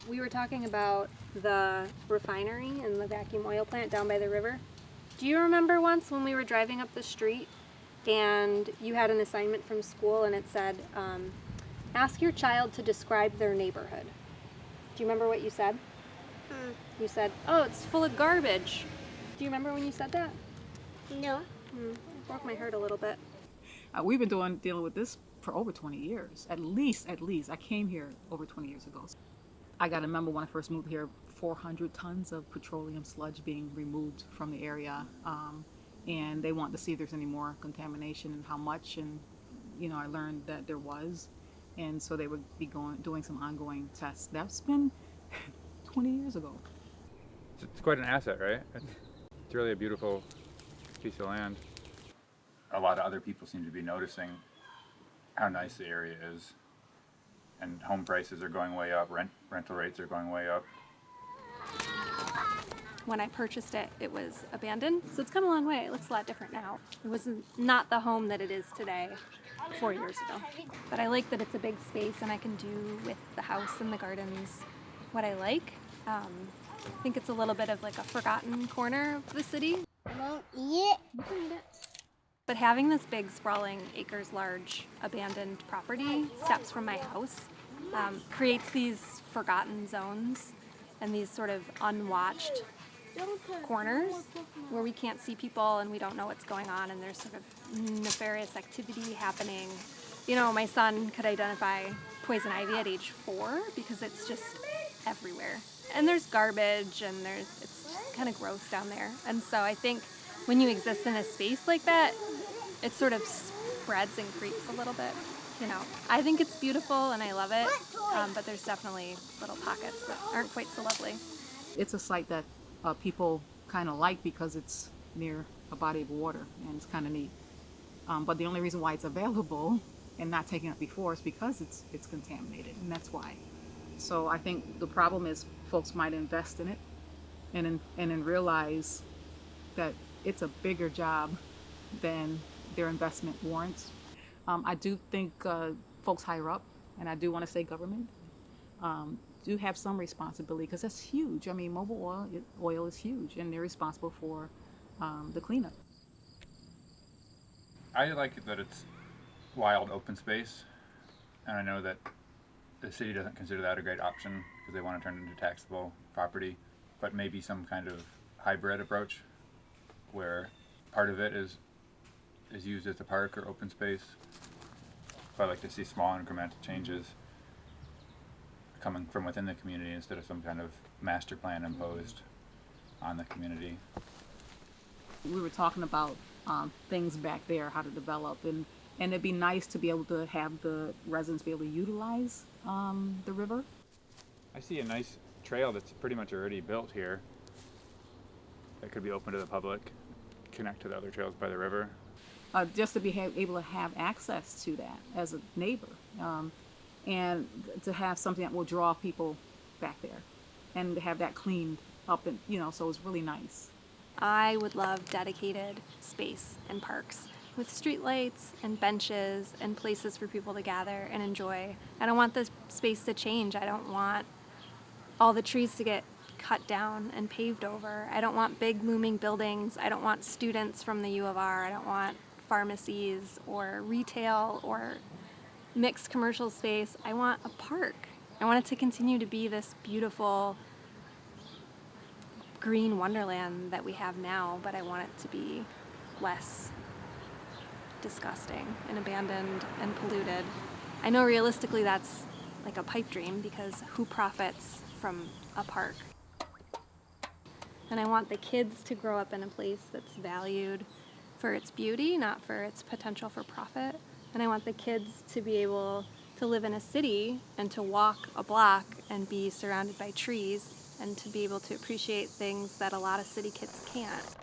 We were talking about the refinery and the vacuum oil plant down by the river. Do you remember once when we were driving up the street and you had an assignment from school and it said, ask your child to describe their neighborhood? Do you remember what you said? You said, oh, it's full of garbage. Do you remember when you said that? No. It broke my heart a little bit. We've been dealing with this for over 20 years, at least. I came here over 20 years ago. I got to remember when I first moved here, 400 tons of petroleum sludge being removed from the area. And they want to see if there's any more contamination and how much. And, I learned that there was. And so they would be doing some ongoing tests. That's been 20 years ago. It's quite an asset, right? It's really a beautiful piece of land. A lot of other people seem to be noticing how nice the area is. And home prices are going way up, rental rates are going way up. When I purchased it, it was abandoned. So it's come a long way. It looks a lot different now. It was not the home that it is today 4 years ago. But I like that it's a big space and I can do with the house and the gardens what I like. I think it's a little bit of like a forgotten corner of the city. I won't eat it. You can eat it. But having this big, sprawling, acres large abandoned property steps from my house creates these forgotten zones and these sort of unwatched corners where we can't see people and we don't know what's going on and there's sort of nefarious activity happening. My son could identify poison ivy at age 4 because it's just everywhere. And there's garbage and it's just kind of gross down there. And so I think when you exist in a space like that, it sort of spreads and creeps a little bit. I think it's beautiful and I love it, but there's definitely little pockets that aren't quite so lovely. It's a site that people kind of like because it's near a body of water and it's kind of neat. But the only reason why it's available and not taken up before is because it's contaminated, and that's why. So I think the problem is folks might invest in it and then realize that it's a bigger job than their investment warrants. I do think folks higher up, and I do want to say government, do have some responsibility because that's huge. I mean, mobile oil is huge, and they're responsible for the cleanup. I like it that it's wild open space, and I know that the city doesn't consider that a great option because they want to turn it into taxable property, but maybe some kind of hybrid approach where part of it is used as a park or open space. So I like to see small incremental changes coming from within the community instead of some kind of master plan imposed on the community. We were talking about things back there, how to develop, and it'd be nice to be able to have the residents be able to utilize the river. I see a nice trail that's pretty much already built here that could be open to the public, connect to the other trails by the river. Just to be able to have access to that as a neighbor, and to have something that will draw people back there, and to have that cleaned up, and so it's really nice. I would love dedicated space and parks with streetlights and benches and places for people to gather and enjoy. I don't want this space to change. I don't want all the trees to get cut down and paved over. I don't want big looming buildings. I don't want students from the U of R. I don't want pharmacies or retail or mixed commercial space. I want a park. I want it to continue to be this beautiful green wonderland that we have now, but I want it to be less disgusting and abandoned and polluted. I know realistically that's like a pipe dream because who profits from a park? And I want the kids to grow up in a place that's valued for its beauty, not for its potential for profit. And I want the kids to be able to live in a city and to walk a block and be surrounded by trees and to be able to appreciate things that a lot of city kids can't.